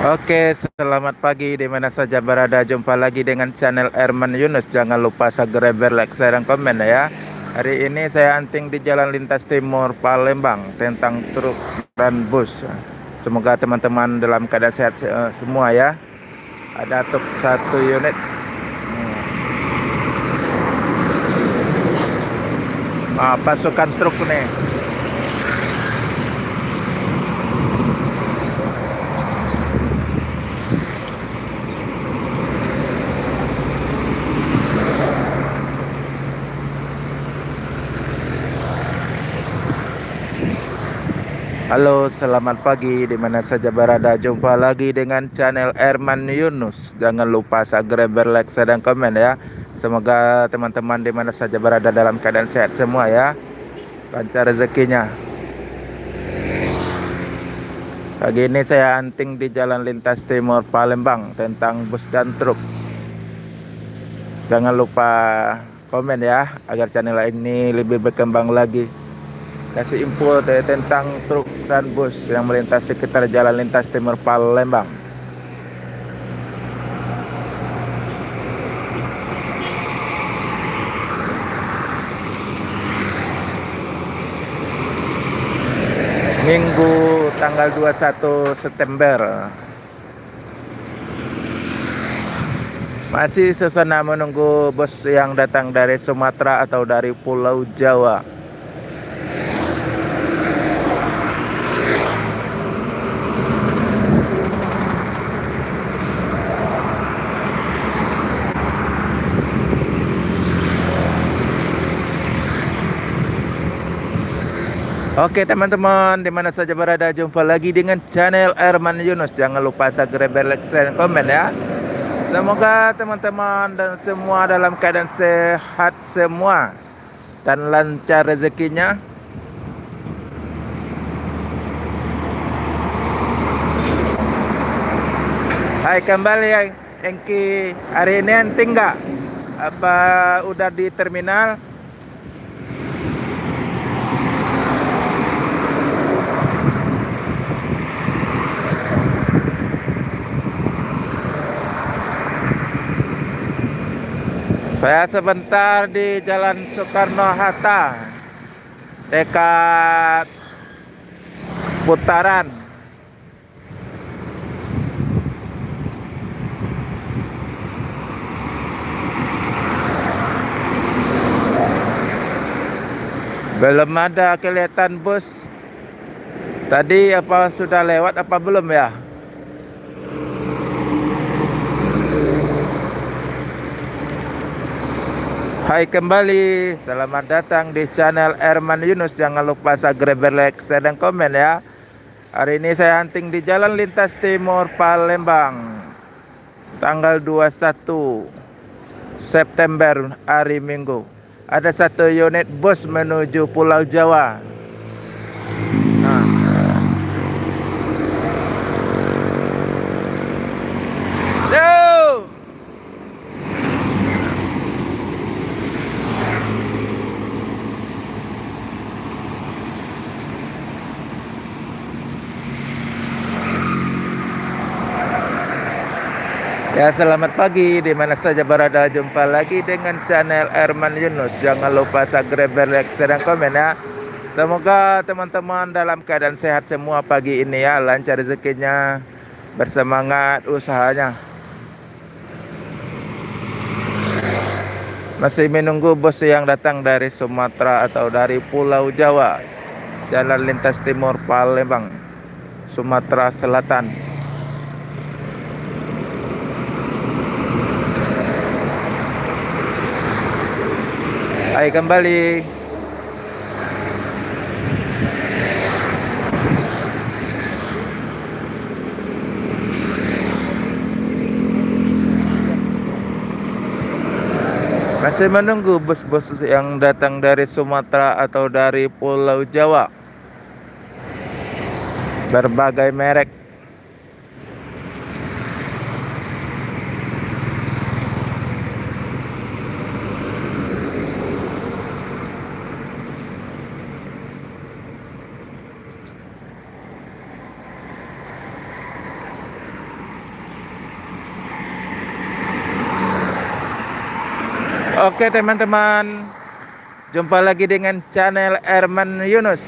Oke, selamat pagi di mana saja berada. Jumpa lagi dengan channel Erman Yunus. Jangan lupa subscribe, like, share, dan komen ya. Hari ini saya anting di Jalan Lintas Timur Palembang tentang truk dan bus. Semoga teman-teman dalam keadaan sehat semua ya. Ada truk satu unit. Pasukan truk nih. Halo, selamat pagi di mana saja berada. Jumpa lagi dengan channel Erman Yunus. Jangan lupa subscribe, like, share, dan komen ya. Semoga teman-teman di mana saja berada dalam keadaan sehat semua ya. Lancar rezekinya. Pagi ini saya anting di Jalan Lintas Timur Palembang tentang bus dan truk. Jangan lupa komen ya agar channel ini lebih berkembang lagi. Kasih info tentang truk dan bus yang melintas sekitar Jalan Lintas Timur Palembang. Minggu tanggal 21 September. Masih suasana menunggu bus yang datang dari Sumatera atau dari Pulau Jawa. Oke teman-teman, di mana saja berada, jumpa lagi dengan channel Erman Yunus. Jangan lupa subscribe, like, share, dan komen ya. Semoga teman-teman dan semua dalam keadaan sehat semua dan lancar rezekinya. Hai kembali ya Engki, hari ini anting nggak? Apa udah di terminal? Saya sebentar di Jalan Soekarno-Hatta, dekat Putaran. Belum ada kelihatan bus. Tadi apa sudah lewat apa belum ya? Hai kembali, selamat datang di channel Erman Yunus. Jangan lupa subscribe, like, share, dan komen ya. Hari ini saya hunting di Jalan Lintas Timur Palembang, tanggal 21 September hari Minggu. Ada satu unit bus menuju Pulau Jawa. Nah. Yo! Ya, selamat pagi di mana saja berada. Jumpa lagi dengan channel Erman Yunus. Jangan lupa subscribe, like, share, dan komen ya. Semoga teman-teman dalam keadaan sehat semua pagi ini ya, lancar rezekinya, bersemangat usahanya. Masih menunggu bus yang datang dari Sumatera atau dari Pulau Jawa. Jalan Lintas Timur Palembang, Sumatera Selatan. Hai kembali. Masih menunggu bus-bus yang datang dari Sumatera atau dari Pulau Jawa. Berbagai merek. Oke teman-teman, jumpa lagi dengan channel Herman Yunus.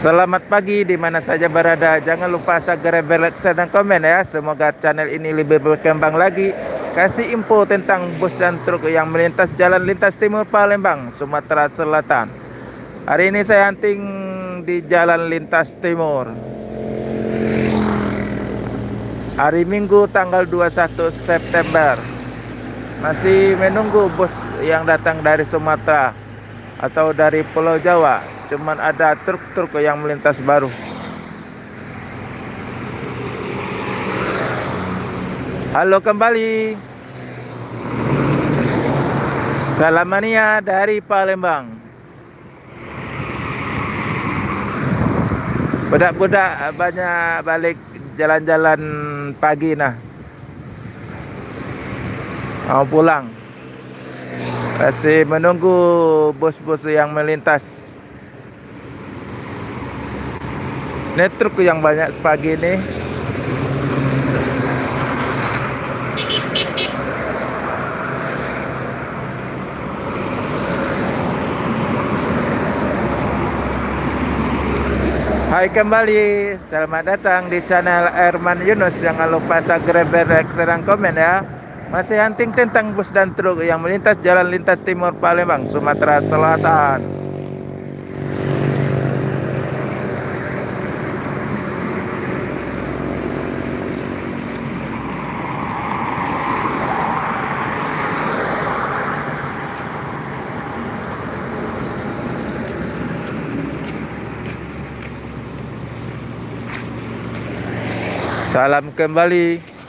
Selamat pagi di mana saja berada. Jangan lupa subscribe, like, share, dan komen ya. Semoga channel ini lebih berkembang lagi. Kasih info tentang bus dan truk yang melintas jalan lintas timur Palembang, Sumatera Selatan. Hari ini saya hunting di jalan lintas timur. Hari Minggu tanggal 21 September. Masih menunggu bus yang datang dari Sumatera atau dari Pulau Jawa. Cuman ada truk-truk yang melintas baru. Halo kembali. Salam mania dari Palembang. Budak-budak banyak balik jalan-jalan pagi nah. Mau pulang. Masih menunggu bus-bus yang melintas. Ini truk yang banyak sepagi ini. Hai kembali, selamat datang di channel Herman Yunus. Jangan lupa subscribe, like, share, dan komen ya. Masih hunting tentang bus dan truk yang melintas jalan lintas timur Palembang, Sumatera Selatan. Salam kembali.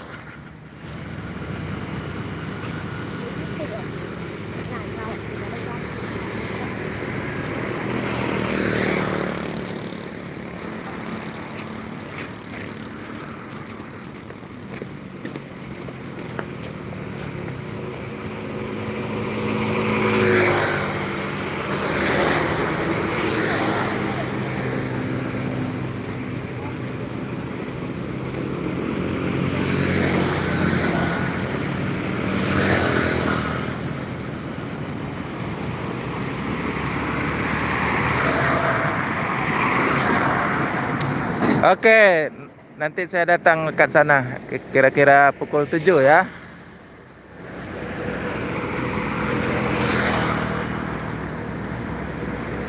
Oke, nanti saya datang ke sana kira-kira pukul 7 ya.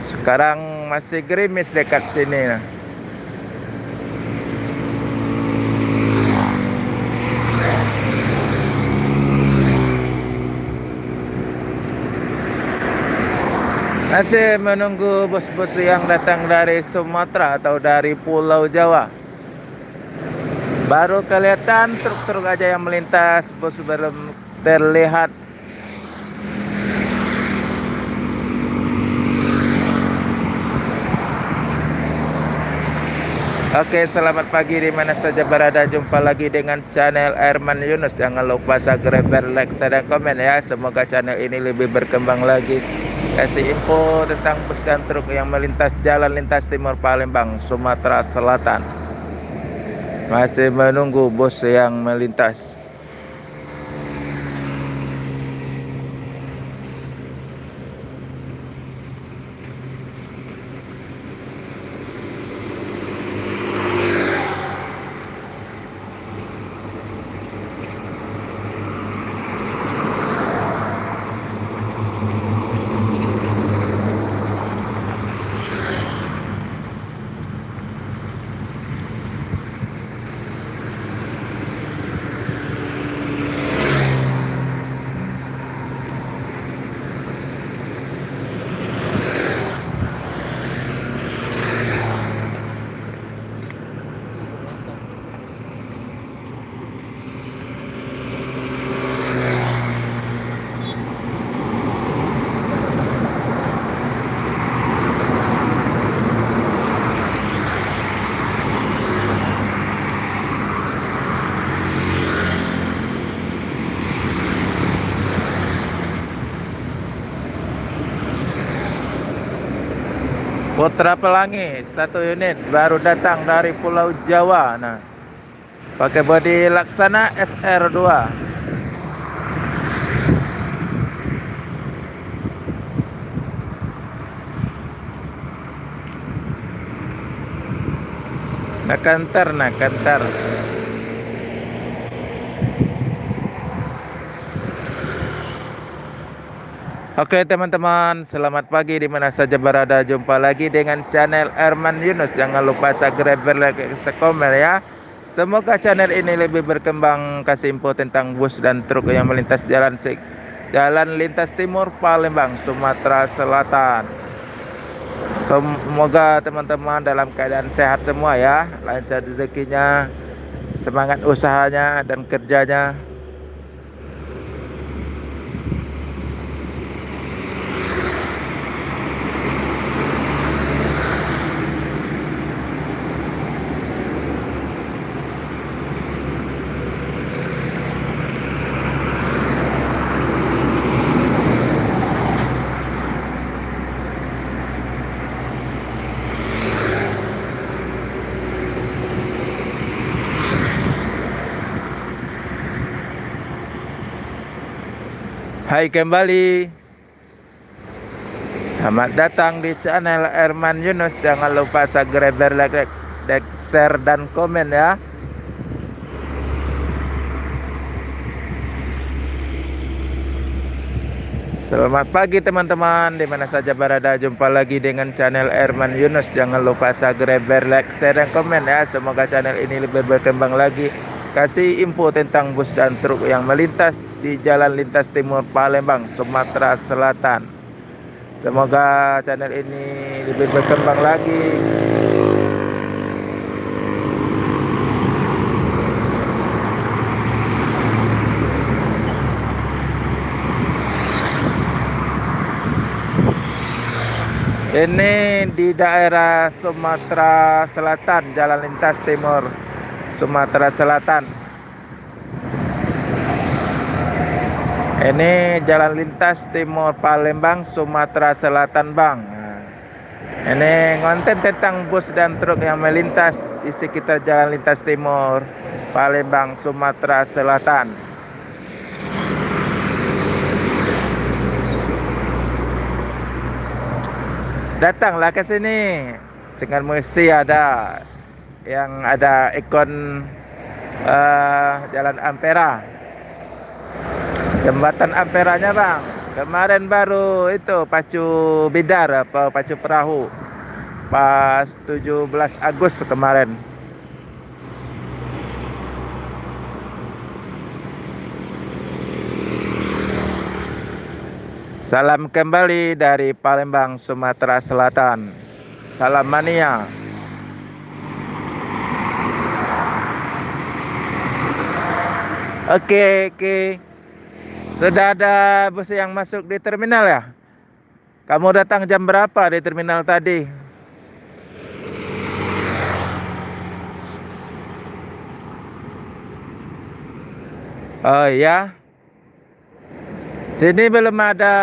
Sekarang masih gerimis dekat sini. Masih menunggu bus-bus yang datang dari Sumatera atau dari Pulau Jawa. Baru kelihatan truk-truk aja yang melintas, bus belum terlihat. Oke, selamat pagi di mana saja berada. Jumpa lagi dengan channel Herman Yunus. Jangan lupa subscribe, like, share, dan komen ya. Semoga channel ini lebih berkembang lagi. Kasih info tentang bus dan truk yang melintas jalan lintas timur Palembang, Sumatera Selatan. Masih menunggu bus yang melintas. Putra Pelangi 1 unit baru datang dari Pulau Jawa. Nah, pakai bodi Laksana SR2. Nak kantar. Oke teman-teman, selamat pagi di mana saja berada. Jumpa lagi dengan channel Erman Yunus. Jangan lupa subscribe, like, komen ya. Semoga channel ini lebih berkembang, kasih info tentang bus dan truk yang melintas jalan lintas timur Palembang, Sumatera Selatan. Semoga teman-teman dalam keadaan sehat semua ya, lancar rezekinya, semangat usahanya dan kerjanya. Hai kembali, selamat datang di channel Erman Yunus. Jangan lupa subscribe, like, share dan komen ya. Selamat pagi teman-teman, di mana saja berada. Jumpa lagi dengan channel Erman Yunus. Jangan lupa subscribe, like, share dan komen ya. Semoga channel ini lebih berkembang lagi, kasih info tentang bus dan truk yang melintas di jalan lintas timur Palembang, Sumatera Selatan. Semoga channel ini lebih berkembang lagi. Ini di daerah Sumatera Selatan, jalan lintas timur Sumatera Selatan. Ini jalan lintas timur Palembang, Sumatera Selatan Bang. Ini konten tentang bus dan truk yang melintas di sekitar jalan lintas timur Palembang, Sumatera Selatan. Datanglah ke sini, dengan mesti ada yang ada ikon Jalan Ampera, jembatan Amperanya Bang. Kemarin baru itu pacu bidar apa pacu perahu pas 17 Agustus kemarin. Salam kembali dari Palembang, Sumatera Selatan. Salam mania. Oke. Sudah ada bus yang masuk di terminal ya? Kamu datang jam berapa di terminal tadi? Oh iya. Sini belum ada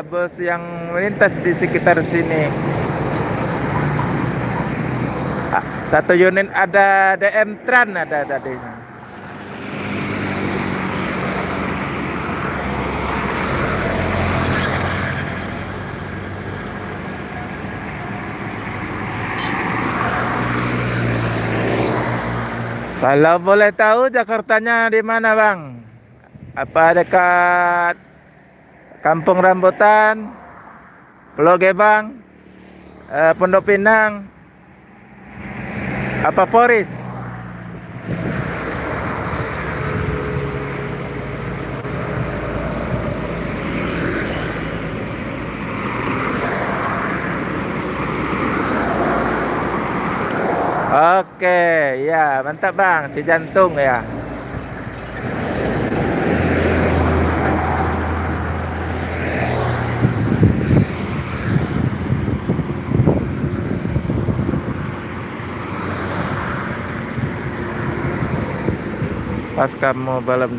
bus yang melintas di sekitar sini. Satu unit ada DM Tran ada tadi. Kalau boleh tahu Jakartanya di mana Bang? Apa dekat Kampung Rambutan, Pulau Gebang, Pondok Pinang, apa Poris? Oke, ya mantap Bang, Cijantung ya. Pas kamu belum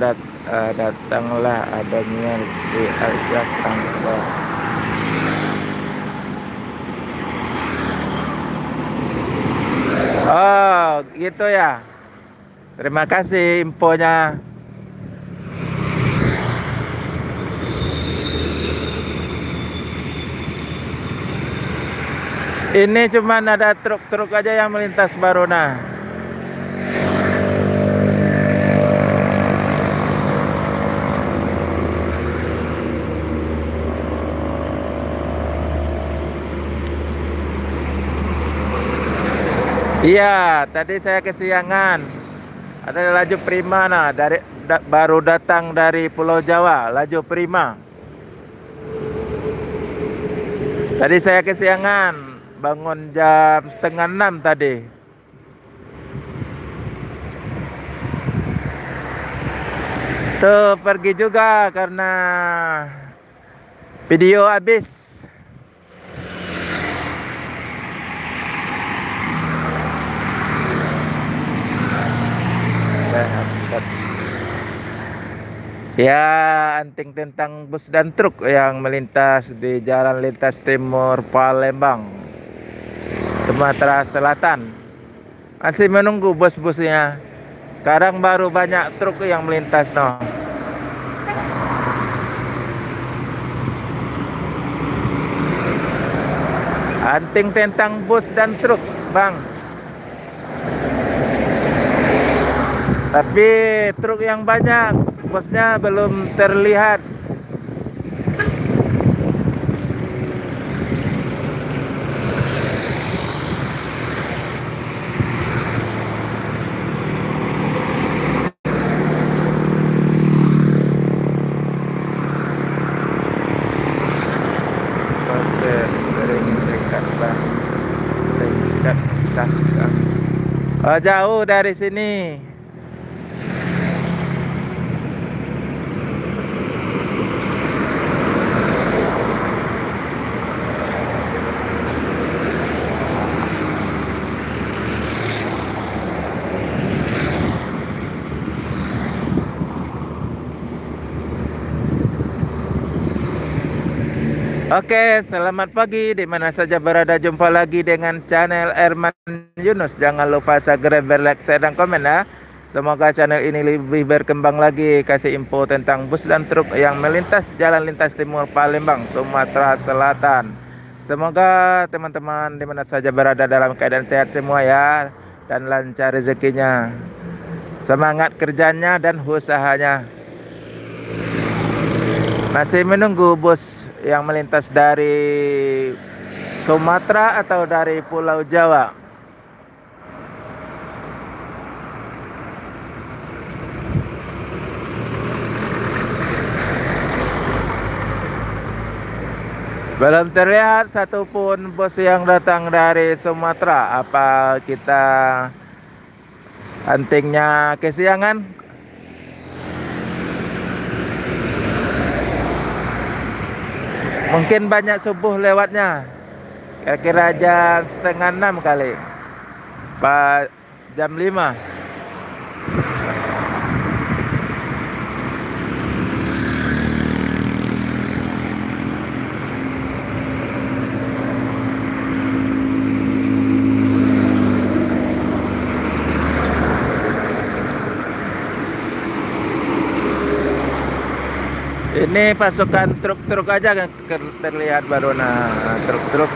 datanglah adanya di Aljas Tangkol. Oh gitu ya. Terima kasih infonya. Ini cuman ada truk-truk aja yang melintas baru nah. Iya, tadi saya kesiangan. Ada laju Prima nah baru datang dari Pulau Jawa, laju Prima. Tadi saya kesiangan, bangun jam setengah 6 tadi. Tuh pergi juga karena video habis. Ya, anting tentang bus dan truk yang melintas di Jalan Lintas Timur Palembang, Sumatera Selatan. Masih menunggu bus-busnya. Sekarang baru banyak truk yang melintas, no. Anting tentang bus dan truk, Bang. Tapi truk yang banyak, busnya belum terlihat. Oh, jauh dari sini. Oke, selamat pagi di mana saja berada. Jumpa lagi dengan channel Erman Yunus. Jangan lupa subscribe, like, share, dan komen ya. Semoga channel ini lebih berkembang lagi, kasih info tentang bus dan truk yang melintas Jalan Lintas Timur Palembang, Sumatera Selatan. Semoga teman-teman di mana saja berada dalam keadaan sehat semua ya, dan lancar rezekinya. Semangat kerjanya dan usahanya. Masih menunggu bus yang melintas dari Sumatera atau dari Pulau Jawa. Belum terlihat satupun bus yang datang dari Sumatera. Apa kita antingnya kesiangan? Mungkin banyak subuh lewatnya. Kira-kira jam setengah 6 kali. Pak, jam 5. Ini pasukan truk-truk aja kan terlihat baru, nah truk-truk.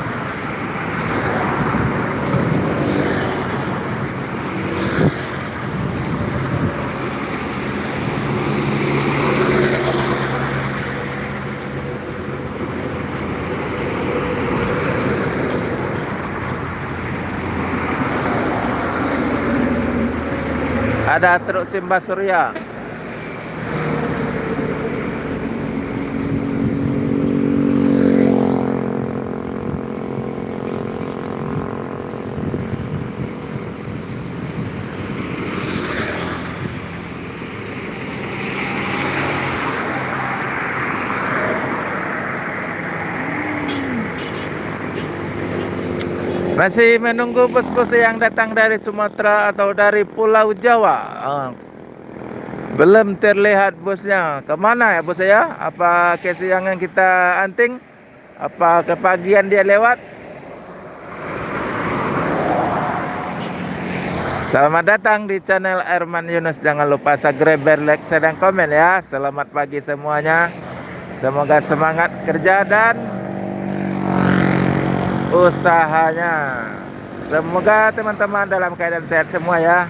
Ada truk Simba Surya. Masih menunggu bus-bus yang datang dari Sumatera atau dari Pulau Jawa. Belum terlihat busnya. Kemana ya bus ya? Apa kesiangan kita anting? Apa kepagian dia lewat? Selamat datang di channel Erman Yunus. Jangan lupa subscribe, like, share, dan komen ya. Selamat pagi semuanya. Semoga semangat kerja dan usahanya. Semoga teman-teman dalam keadaan sehat semua ya.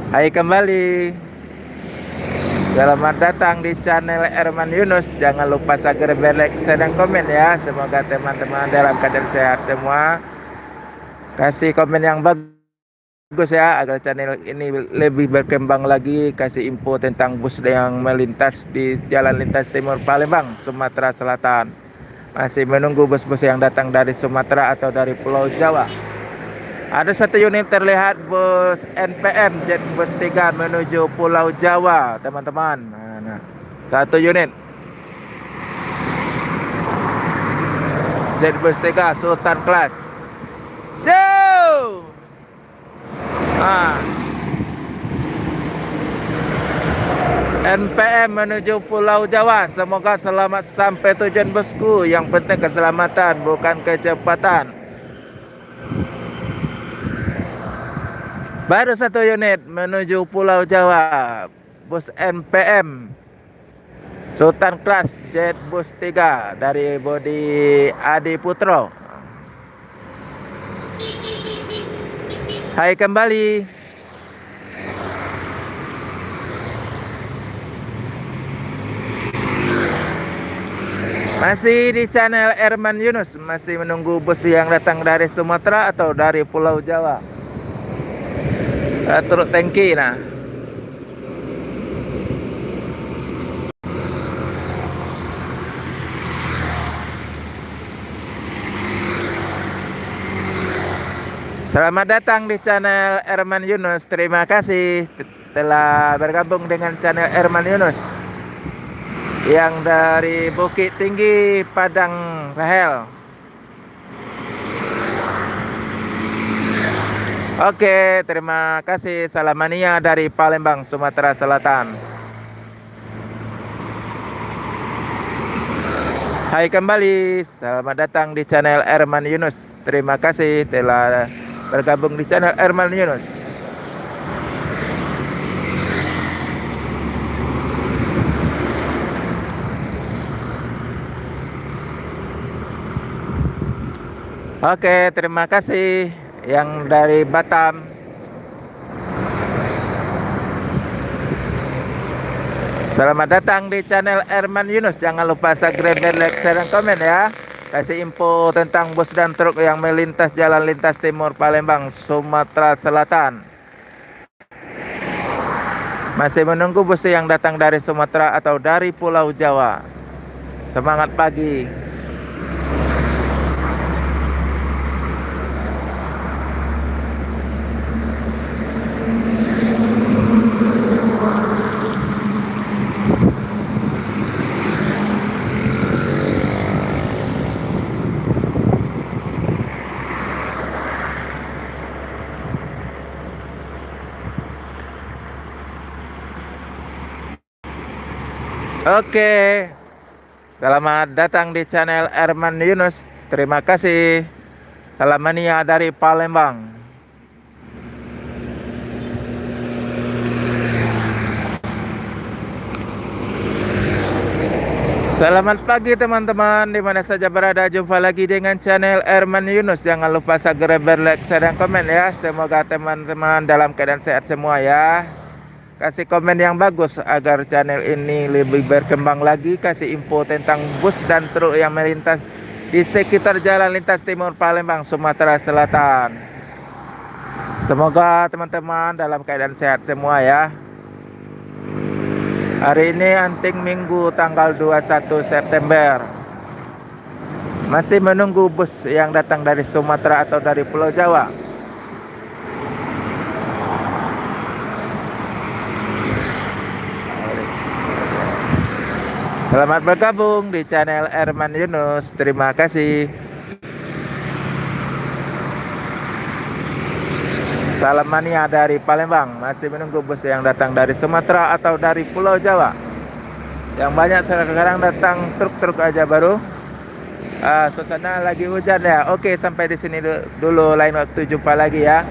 Hai kembali. Selamat datang di channel Herman Yunus. Jangan lupa subscribe, like, share, dan komen ya. Semoga teman-teman dalam keadaan sehat semua. Kasih komen yang bagus ya, agar channel ini lebih berkembang lagi. Kasih info tentang bus yang melintas di Jalan Lintas Timur Palembang, Sumatera Selatan. Masih menunggu bus-bus yang datang dari Sumatera atau dari Pulau Jawa. Ada satu unit terlihat bus NPM Jet Bus 3 menuju Pulau Jawa, teman-teman. Nah, satu unit Jet Bus 3 Sultan Class. Jauh. NPM menuju Pulau Jawa. Semoga selamat sampai tujuan bosku. Yang penting keselamatan, bukan kecepatan. Baru satu unit menuju Pulau Jawa, bus NPM Sultan Class Jet Bus 3 dari bodi Adi Putro. Hai kembali. Masih di channel Herman Yunus. Masih menunggu bus yang datang dari Sumatera atau dari Pulau Jawa. Truk tangki nah. Selamat datang di channel Herman Yunus. Terima kasih telah bergabung dengan channel Herman Yunus yang dari Bukit Tinggi, Padang Rahel. Oke, terima kasih. Salam mania dari Palembang, Sumatera Selatan. Hai kembali, selamat datang di channel Herman Yunus. Terima kasih telah bergabung di channel Herman Yunus. Oke, terima kasih yang dari Batam. Selamat datang di channel Herman Yunus. Jangan lupa subscribe, like, share, dan komen ya. Kasih info tentang bus dan truk yang melintas Jalan Lintas Timur Palembang, Sumatera Selatan. Masih menunggu bus yang datang dari Sumatera atau dari Pulau Jawa. Semangat pagi. Oke, selamat datang di channel Herman Yunus. Terima kasih. Salam mania dari Palembang. Selamat pagi teman-teman, dimana saja berada. Jumpa lagi dengan channel Herman Yunus. Jangan lupa subscribe, like, share, dan komen ya. Semoga teman-teman dalam keadaan sehat semua ya. Kasih komen yang bagus agar channel ini lebih berkembang lagi. Kasih info tentang bus dan truk yang melintas di sekitar Jalan Lintas Timur Palembang, Sumatera Selatan. Semoga teman-teman dalam keadaan sehat semua ya. Hari ini anting Minggu tanggal 21 September. Masih menunggu bus yang datang dari Sumatera atau dari Pulau Jawa. Selamat bergabung di channel Herman Yunus. Terima kasih. Salam mania dari Palembang. Masih menunggu bus yang datang dari Sumatera atau dari Pulau Jawa. Yang banyak sekarang datang truk-truk aja baru. Suasana lagi hujan ya. Oke, sampai di sini dulu. Lain waktu jumpa lagi ya.